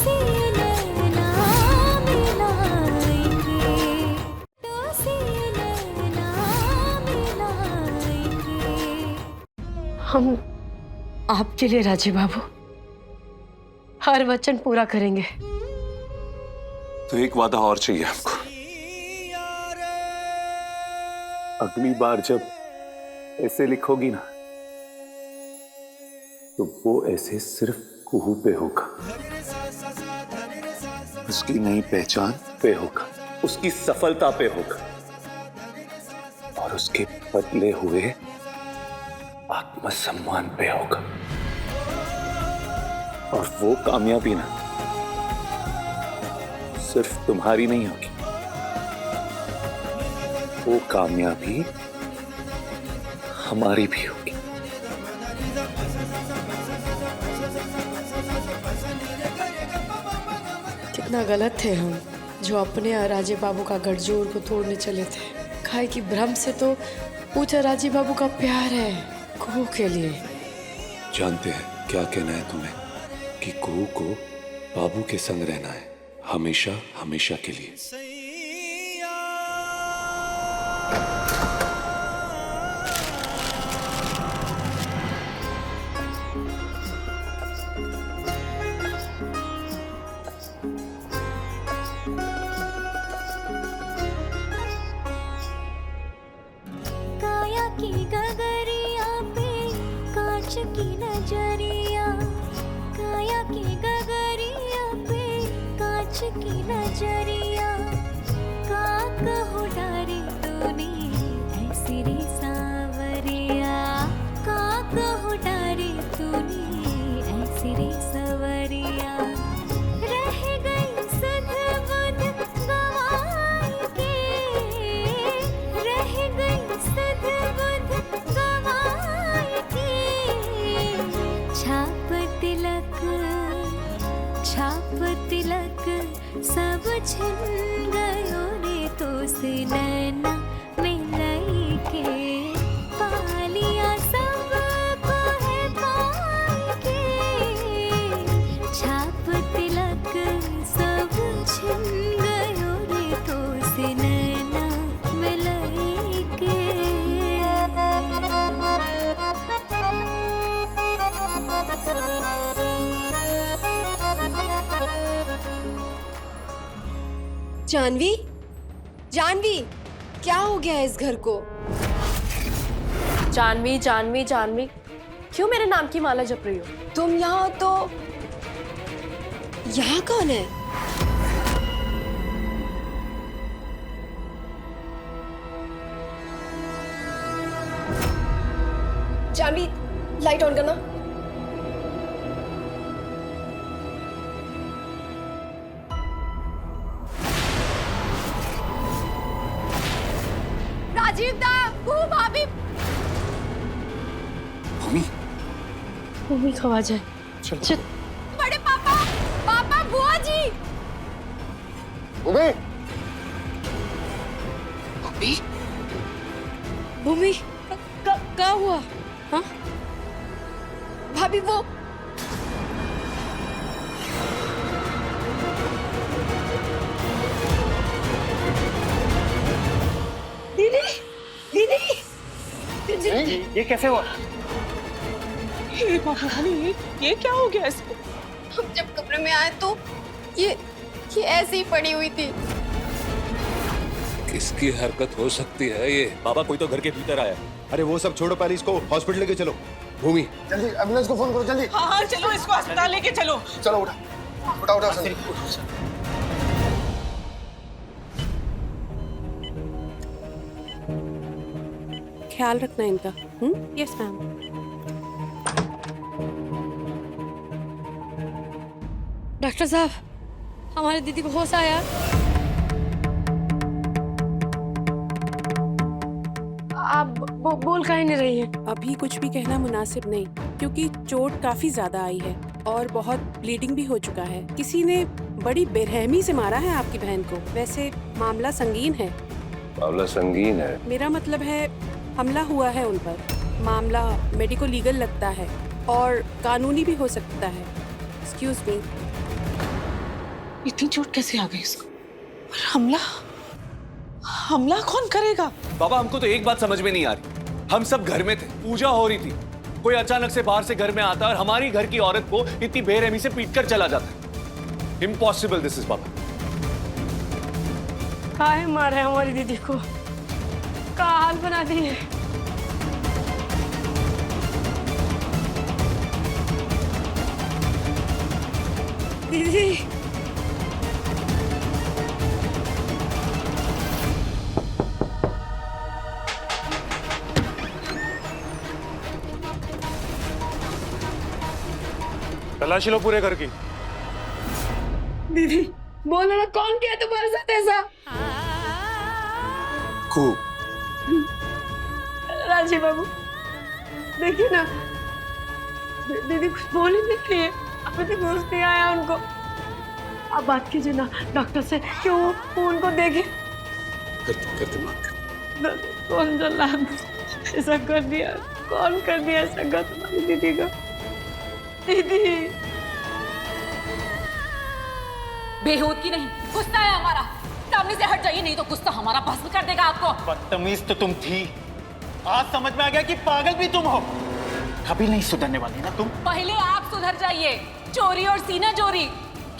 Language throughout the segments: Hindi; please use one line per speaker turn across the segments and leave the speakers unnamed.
से नैना मिलाएंगे, तो से नैना मिलाएंगे।
हम आपके लिए राजे बाबू हर वचन पूरा करेंगे।
तो एक वादा और चाहिए हमको। अगली बार जब ऐसे लिखोगी ना तो वो ऐसे सिर्फ कुहू पे होगा, उसकी नई पहचान पे होगा, उसकी सफलता पे होगा और उसके बदले हुए आत्मसम्मान पे होगा। और वो कामयाबी ना सिर्फ तुम्हारी नहीं होगी, वो कामयाबी हमारी भी होगी।
कितना गलत थे हम जो अपने और राजे बाबू का गठजोड़ को तोड़ने चले थे। खाए की भ्रम से तो पूछा राजे बाबू का प्यार है कुहू के लिए।
जानते हैं क्या कहना है तुम्हें कि कुहू को बाबू के संग रहना है हमेशा हमेशा के लिए।
काया की गगरिया पे कांच की नजरिया, काया की गगरिया पे कांच की नजरिया। का कहो डारे तूने ऐसी रे सावरिया, का कहो डारे तूने ऐसी रे सवरिया। रह गई सुध बुध गवाई के, रह गई सुध बुध गवाई के। छाप तिलक सब छिन गयो रे तो से नैना मिलाई के। पालिया सबको है पाई के, छाप तिलक सब छिन गयो रे तो से नैना मिलाई के।
जानवी, जानवी, क्या हो गया है इस घर को?
जानवी जानवी जानवी क्यों मेरे नाम की माला जप रही हो?
तुम यहाँ तो यहाँ कौन है? जानवी, लाइट ऑन करना। राजीव दा, कुहू भाभी।
भूमि
भूमि खवा जाए। चल
बड़े पापा, पापा, बुआ जी।
भूमि
भाभी, भूमि, क्या हुआ? हाँ भाभी, वो दीदी, दीदी,
ये कैसे हुआ?
हे भगवान, ये क्या हो गया इसको?
हम जब कमरे में आए तो ये ऐसे ही पड़ी हुई थी।
किसकी हरकत हो सकती है ये?
बाबा, कोई तो घर के भीतर आया।
अरे वो सब छोड़ो, पहले इसको हॉस्पिटल लेके चलो।
भूमि
जल्दी एम्बुलेंस को फोन करो, जल्दी।
हाँ हाँ, चलो इसको अस्पताल लेके चलो।
चलो उठा उठा उठा संजय।
ख्याल रखना इनका। Yes ma'am.
डॉक्टर साहब, हमारी दीदी को होश आया? आप बोल काहे नहीं रही हैं?
अभी कुछ भी कहना मुनासिब नहीं, क्योंकि चोट काफी ज्यादा आई है और बहुत ब्लीडिंग भी हो चुका है। किसी ने बड़ी बेरहमी से मारा है आपकी बहन को। वैसे मामला संगीन है।
मामला संगीन है?
मेरा मतलब है हमला हुआ है उन पर। मामला मेडिको लीगल लगता है और कानूनी भी हो सकता है। Excuse me.
इतनी चोट कैसे आ गई इसको? और हमला हमला कौन करेगा?
बाबा हमको तो एक बात समझ में नहीं आ रही। हम सब घर में थे, पूजा हो रही थी, कोई अचानक से बाहर से घर में आता है और हमारी घर की औरत को इतनी बेरहमी से पीट कर चला जाता है। इम्पॉसिबल दिस इज बाबा।
काहे मारे हमारी दीदी को, का हाल बना दिए। दीदी
तलाशी लो पूरे घर की।
दीदी बोलो ना, कौन किया तुम्हारे साथ ऐसा?
खूब
राजीव बाबू देखिए ना, दीदी कुछ बोल ही नहीं रही है, अभी तक होश नहीं आया उनको। आप बात कीजिए ना डॉक्टर से कि वो उनको देखे।
करते बात।
कौन जल्लाद ऐसा कर दिया, कौन कर दिया ऐसा कर तुम्हारी दीदी को? दीदी
बेहूद की नहीं, गुस्सा है हमारा। सामने से हट जाइए, नहीं तो गुस्सा हमारा भस्म कर देगा आपको।
बदतमीज तो तुम थी, आज समझ में आ गया कि पागल भी तुम हो। कभी नहीं सुधरने वाली ना तुम।
पहले आप सुधर जाइए। चोरी और सीना चोरी,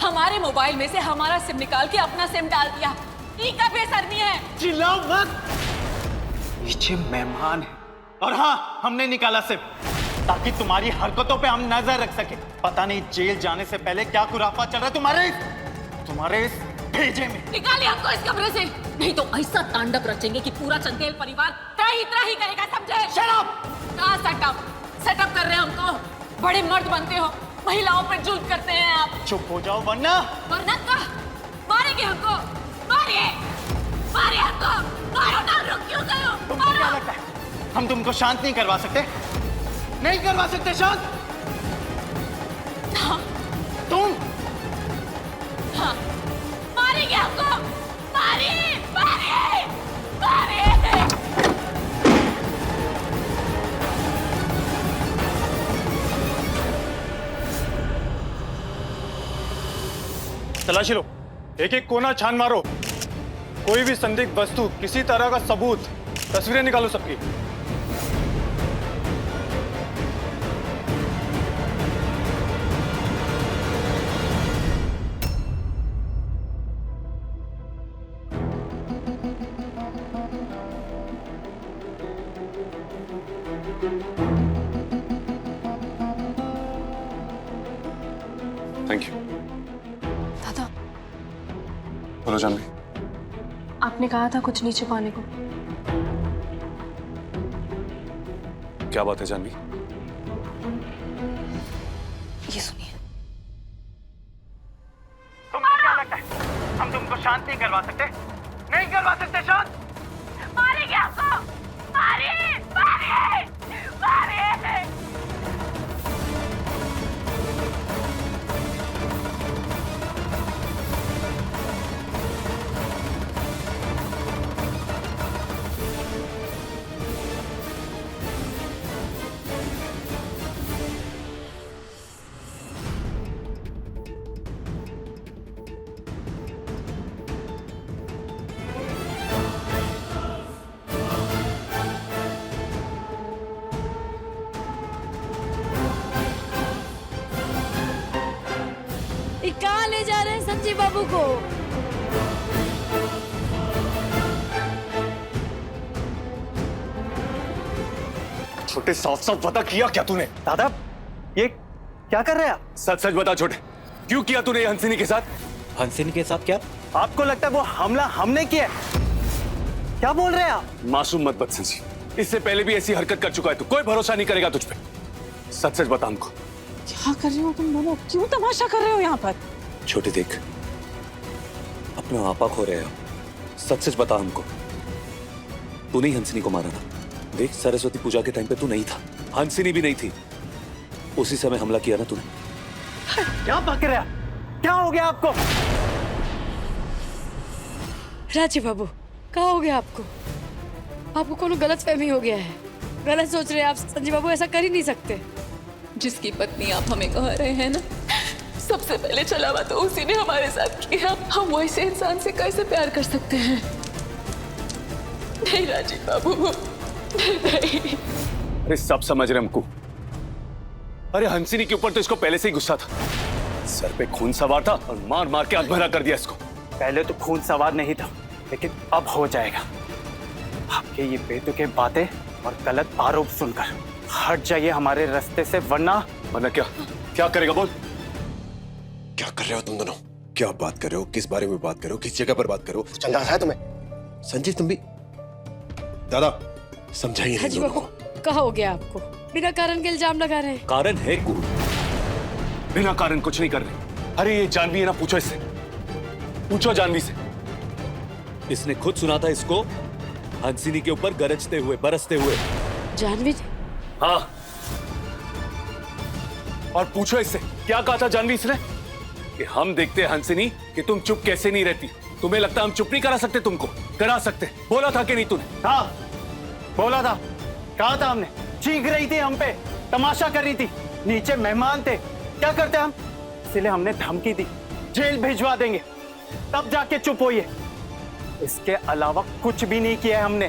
हमारे मोबाइल में से हमारा सिम निकाल के अपना सिम डाल दिया। ठीक है, बेशर्मी है।
चिल्लाओ मत, पीछे मेहमान है। और हाँ, हमने निकाला सिम ताकि तुम्हारी हरकतों पे हम नजर रख सके। पता नहीं जेल जाने से पहले क्या खुराफा चल रहा है तुम्हारे इस भेजे में।
निकालिए हमको इस कमरे से, नहीं तो ऐसा तांडव रचेंगे कि पूरा चंदेल परिवार त्राही त्राही करेगा, समझे?
Shut up!
कहाँ सेटअप कर रहे हैं हमको? बड़े मर्द बनते हो, महिलाओं पे जुल्म करते हैं आप।
चुप हो जाओ वरना
क्या? मारेंगे हमको? मारिए हमको, मारो ना, रुक क्यों गए हो?
तुमको क्या लगता है हम तुमको शांत नहीं करवा सकते? नहीं करवा सकते शांत?
हाँ।
तुम
हाँ, मारेंगे हमको, मारिए।
तलाशी लो, एक एक कोना छान मारो, कोई भी संदिग्ध वस्तु, किसी तरह का सबूत, तस्वीरें निकालो सबकी। Thank you.
दादा,
बोलो जानवी।
आपने कहा था कुछ नहीं छुपाने को।
क्या बात है जानवी?
ये सुनिए।
तुमको क्या लगता है हम तुमको शांत नहीं करवा सकते? नहीं करवा सकते शांत?
मारेंगे हमको, मारिए।
कहाँ ले जा रहे हैं संजीव बाबू को?
छोटे, साफ साफ बता, किया क्या तूने?
दादा ये क्या कर रहे हैं आप?
सच सच बता छोटे, क्यों किया तूने हंसिनी के साथ?
हंसिनी के साथ क्या? आपको लगता है वो हमला हमने किया? क्या बोल रहे हैं आप?
मासूम मत बदसंजी, इससे पहले भी ऐसी हरकत कर चुका है तू, कोई भरोसा नहीं करेगा तुझ पे। सच सच बता हमको।
क्या कर रहे हो तुम दोनों? क्यों तमाशा कर रहे हो यहाँ पर?
छोटे देख, अपना आपा खो रहे हो, सच सच बता हमको। तू नहीं हंसिनी को मारा ना? देख, सरस्वती पूजा के टाइम पे तू नहीं था, हंसिनी भी नहीं थी, उसी समय हमला किया ना तूने।
क्या बक रहे? क्या हो गया आपको?
राजीव बाबू, क्या हो गया आपको? आपको कोनो गलतफहमी हो गया है, गलत सोच रहे हैं आप। संजीव बाबू ऐसा कर ही नहीं सकते।
जिसकी पत्नी आप हमें कह रहे हैं ना,
सबसे पहले चलावा तो उसी ने हमारे साथ किया। हम वैसे इंसान से कैसे प्यार कर सकते हैं? नहीं राजीव बाबू, नहीं।
अरे सब समझ रहे हमको। अरे हंसिनी के ऊपर तो इसको पहले से ही गुस्सा था। सर पे खून सवार था और मार मार के अधमरा कर दिया इसको।
पहले तो खून सवार नहीं था, लेकिन अब हो जाएगा। आपके ये बेतुके बातें और गलत आरोप सुनकर हट जाइए हमारे रास्ते से, वरना
क्या करेगा बोल?
क्या कर रहे हो तुम दोनों? क्या बात कर रहे हो? किस बारे में बात कर रहे हो? किस जगह पर बात कर रहे हो? चंदा है तुम्हें? संजीव तुम भी दादा समझाइए इन दोनों को।
कहा हो गया आपको? बिना कारण के इल्जाम लगा रहे हैं।
कारण है कु
बिना कारण कुछ नहीं कर रहे। अरे ये जानवी है ना, पूछो इससे, पूछो जानवी से।
इसने खुद सुना था इसको हंसिनी के ऊपर गरजते हुए, बरसते हुए।
जानवी?
हाँ, और पूछो इससे क्या कहा था जानवी इसने कि हम देखते हैं हंसिनी कि तुम चुप कैसे नहीं रहती। तुम्हें लगता हम चुप नहीं करा सकते? तुमको करा सकते। बोला था कि नहीं तूने?
हाँ बोला था, कहा था हमने। चीख रही थी हम पे, तमाशा कर रही थी, नीचे मेहमान थे, क्या करते हम? इसलिए हमने धमकी दी, जेल भिजवा देंगे, तब जाके चुप होइए। इसके अलावा कुछ भी नहीं किया है हमने।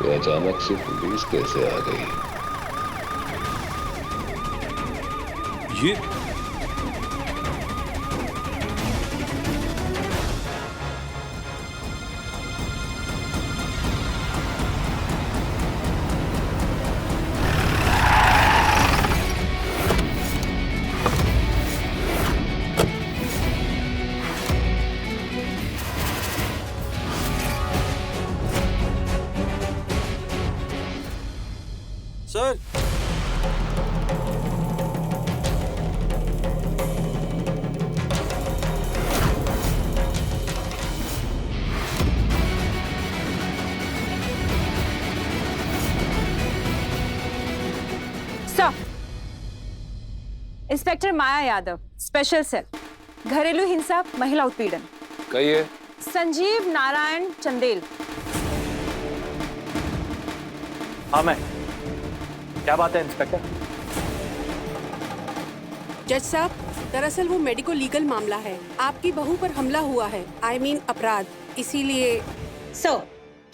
अचानक से पुलिस कैसे आ गई?
ये
सर
इंस्पेक्टर माया यादव, स्पेशल सेल, घरेलू हिंसा, महिला उत्पीड़न।
कहिए।
संजीव नारायण चंदेल।
हाँ मैं। क्या बात है इंस्पेक्टर?
जज साहब, दरअसल वो मेडिको लीगल मामला है। आपकी बहू पर हमला हुआ है, I mean अपराध, इसीलिए।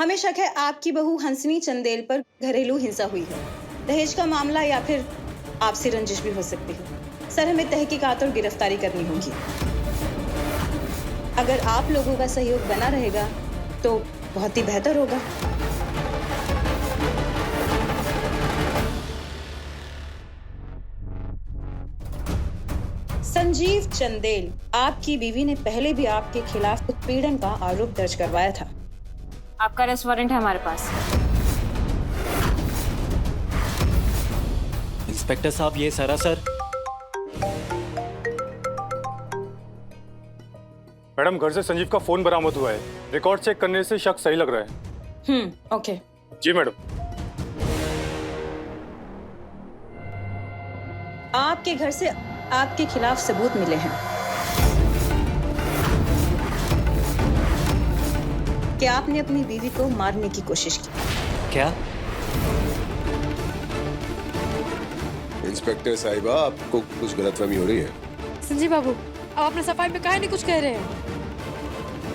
हमें शक है आपकी बहू हंसिनी चंदेल पर घरेलू हिंसा हुई है। दहेज का मामला या फिर आपसी रंजिश भी हो सकती है। सर, हमें तहकीकात और गिरफ्तारी करनी होगी। अगर आप लोगों का सहयोग बना रहेगा तो बहुत ही बेहतर होगा। संजीव चंदेल, आपकी बीवी ने पहले भी आपके खिलाफ उत्पीड़न का आरोप दर्ज करवाया था।
आपका अरेस्ट वारंट है हमारे पास।
इंस्पेक्टर साहब, ये सरासर।
मैडम, घर से संजीव का फोन बरामद हुआ है। रिकॉर्ड चेक करने से शक सही लग रहा है।
ओके।
जी मैडम।
आपके घर से आपके खिलाफ सबूत मिले हैं कि आपने अपनी बीवी को मारने की कोशिश की।
क्या?
इंस्पेक्टर साहिबा, आपको कुछ गलतफहमी हो रही है।
संजीव बाबू, आप अपने सफाई में काहे नहीं कुछ कह रहे हैं?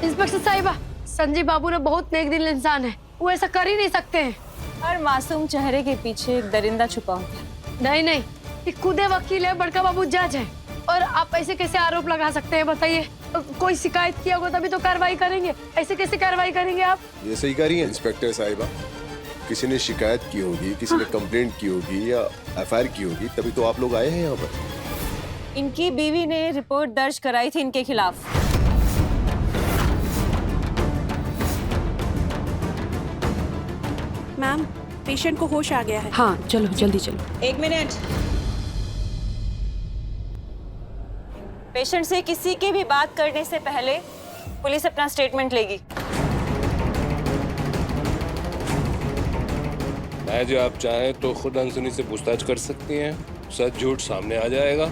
इंस्पेक्टर साहिबा, संजीव बाबू ने बहुत नेक दिल इंसान है, वो ऐसा कर ही नहीं सकते हैं।
हर मासूम चेहरे के पीछे एक दरिंदा छुपा होता है।
नहीं नहीं, ये खुद वकील है, बड़का बाबू जज है, और आप ऐसे कैसे आरोप लगा सकते हैं? बताइए, कोई शिकायत किया होगा तभी तो कार्रवाई करेंगे, ऐसे कैसे कार्रवाई करेंगे आप?
ये सही कह रही है इंस्पेक्टर साहिबा। किसी ने शिकायत की होगी, किसी ने कंप्लेंट की होगी या एफआईआर की होगी, तभी तो आप लोग आए हैं यहाँ पर।
इनकी बीवी ने रिपोर्ट दर्ज कराई थी इनके खिलाफ।
मैम, पेशेंट को होश आ गया है। हाँ चलो जल्दी चलो।
1 मिनट।
पेशेंट से किसी की भी बात करने से पहले पुलिस अपना स्टेटमेंट लेगी।
जो आप चाहें तो खुद हंसनी से पूछताछ कर सकती हैं, सच झूठ सामने आ जाएगा।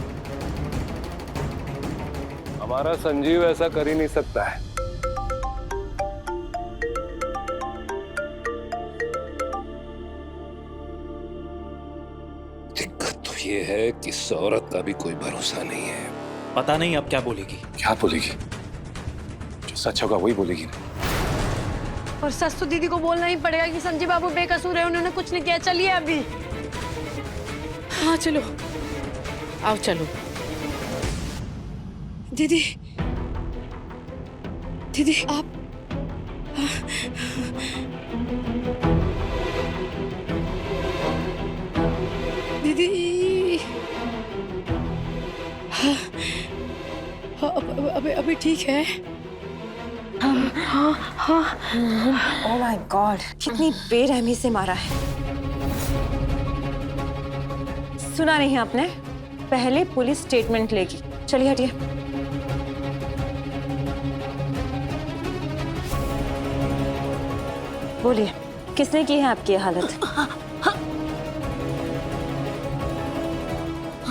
हमारा संजीव ऐसा कर ही नहीं सकता है। ये है कि इस औरत का भी कोई भरोसा नहीं है।
पता नहीं अब क्या बोलेगी।
क्या बोलेगी? जो सच होगा वही बोलेगी ना।
और सच तो दीदी को बोलना ही पड़ेगा कि संजीव बाबू बेकसूर है, उन्होंने कुछ नहीं किया। चलिए अभी।
हाँ चलो, आओ चलो। दीदी, दीदी आप दीदी हाँ, हाँ, अभी ठीक है।
ओह माय गॉड, कितनी बेरहमी से मारा है। सुना नहीं आपने? पहले पुलिस स्टेटमेंट लेगी। चलिए हटिए। बोलिए, किसने की है आपकी ये हालत?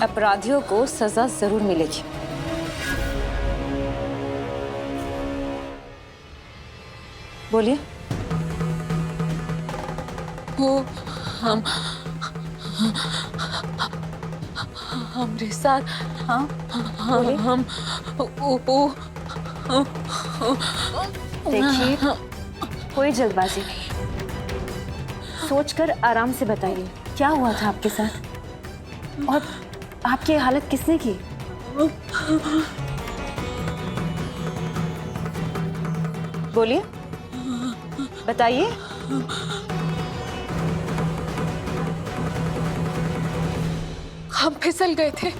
अपराधियों को सजा जरूर मिलेगी। बोलिए।
वो हमारे साथ।
हाँ
हम
देखिए, कोई जल्दबाजी नहीं, सोचकर आराम से बताइए क्या हुआ था आपके साथ और आपकी हालत किसने की? बोलिए, बताइए।
हम फिसल गए थे।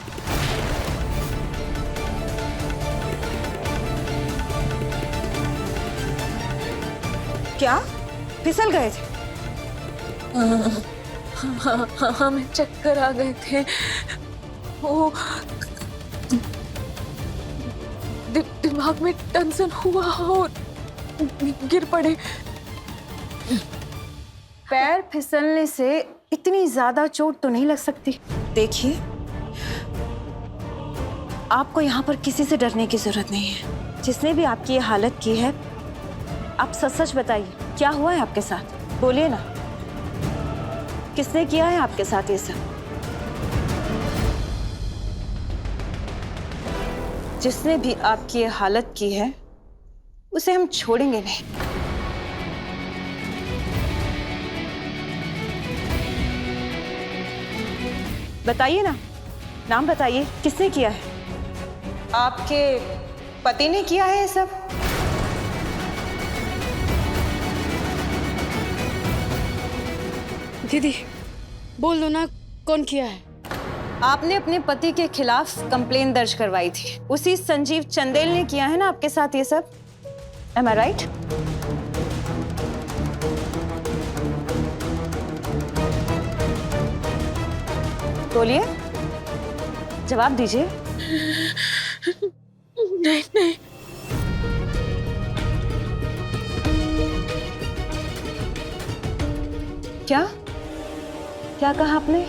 क्या फिसल गए थे?
हमें चक्कर आ गए थे। वो दिमाग में टेंशन हुआ और गिर पड़े।
पैर फिसलने से इतनी ज्यादा चोट तो नहीं लग सकती। देखिए, आपको यहाँ पर किसी से डरने की जरूरत नहीं है। जिसने भी आपकी ये हालत की है, आप सच सच बताइए क्या हुआ है आपके साथ। बोलिए ना, किसने किया है आपके साथ ये सब? जिसने भी आपकी ये हालत की है उसे हम छोड़ेंगे नहीं। बताइए ना, नाम बताइए, किसने किया है? आपके पति ने किया है ये सब?
दीदी बोल दो ना, कौन किया है?
आपने अपने पति के खिलाफ कंप्लेन दर्ज करवाई थी। उसी संजीव चंदेल ने किया है ना आपके साथ ये सब? Am I right? बोलिए, जवाब दीजिए।
नहीं नहीं।
क्या क्या कहा आपने?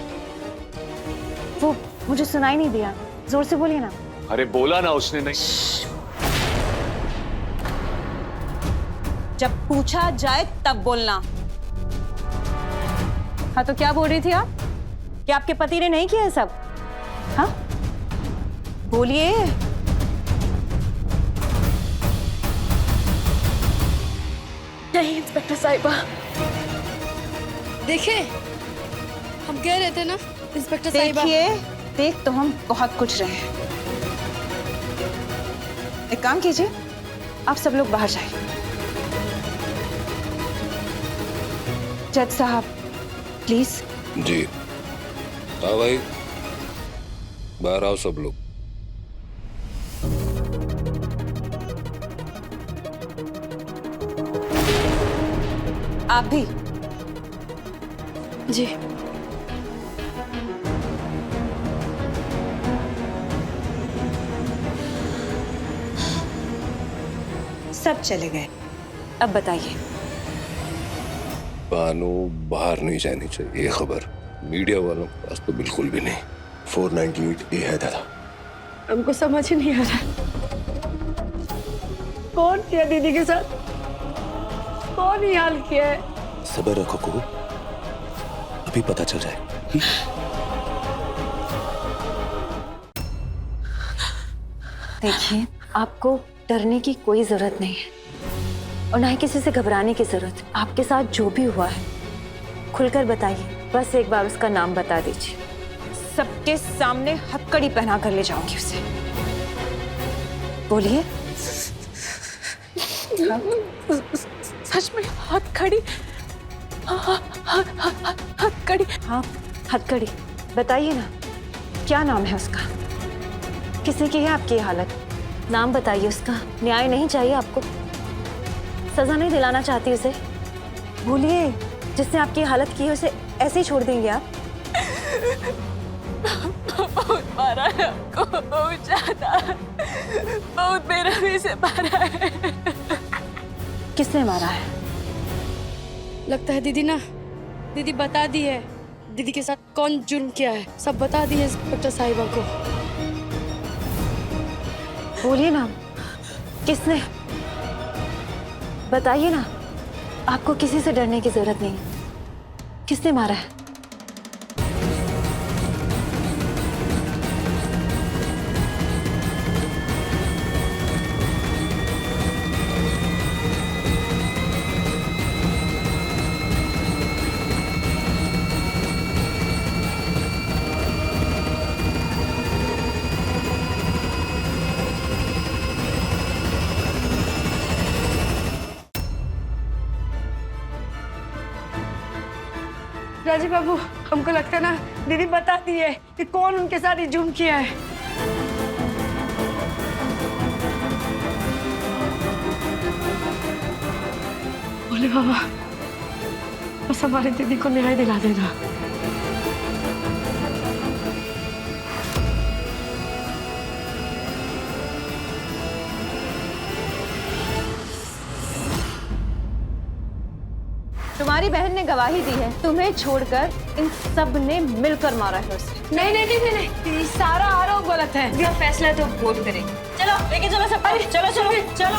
वो मुझे सुनाई नहीं दिया, जोर से बोलिए ना।
अरे बोला ना उसने नहीं।
जब पूछा जाए तब बोलना। हाँ तो क्या बोल रही थी आप? कि आपके पति ने नहीं किया है सब? हाँ बोलिए।
नहीं इंस्पेक्टर साहिबा, देखिए हम कह रहे थे ना इंस्पेक्टर साहिबा।
देखिए, देख तो हम बहुत कुछ रहे हैं। एक काम कीजिए, आप सब लोग बाहर जाइए। जज साहब प्लीज।
जी हाँ भाई, बाहर आओ सब लोग।
आप भी।
जी।
सब चले गए। अब बताइए।
बानू बाहर नहीं जानी चाहिए, ये खबर मीडिया वालों के पास तो बिल्कुल भी नहीं।
498 है दादा।
हमको समझ ही नहीं आ रहा कौन किया दीदी के साथ, कौन ही हाल किया है।
सब्र रखो को, अभी पता चल जाए।
देखिए, आपको डरने की कोई जरूरत नहीं है और ना ही किसी से घबराने की जरूरत। आपके साथ जो भी हुआ है खुलकर बताइए। बस एक बार उसका नाम बता दीजिए, सबके सामने हथकड़ी पहना कर ले जाऊंगी उसे। बोलिए।
सच में हथकड़ी? हथकड़ी?
हाँ, हथकड़ी। बताइए ना, क्या नाम है उसका? किसने की है आपकी ये हालत? नाम बताइए उसका। न्याय नहीं चाहिए आपको? सजा नहीं दिलाना चाहती उसे? बोलिए, जिसने आपकी हालत की है उसे ऐसे ही छोड़ देंगे आप?
बहुत मारा है हमको, बहुत ज्यादा, बहुत बेरहमी से मारा है।
किसने मारा है?
लगता है दीदी बता दी है दीदी के साथ कौन जुर्म किया है। सब बता दी है इंस्पेक्टर साहिबा को।
बोलिए ना, किसने? बताइए ना, आपको किसी से डरने की जरूरत नहीं। किसने मारा है?
राजीव बाबू, हमको लगता है ना दीदी बता दी है कि कौन उनके साथ ये जुर्म किया है। बोले बाबा, बस हमारी दीदी को न्याय दिला देना।
तुम्हारी बहन ने गवाही दी है, तुम्हें छोड़कर इन सब ने मिलकर मारा है उसे।
नहीं, सारा आरोप गलत है।
फैसला तो कोर्ट करेगी।
चलो लेके चलो सब, चलो चलो चलो।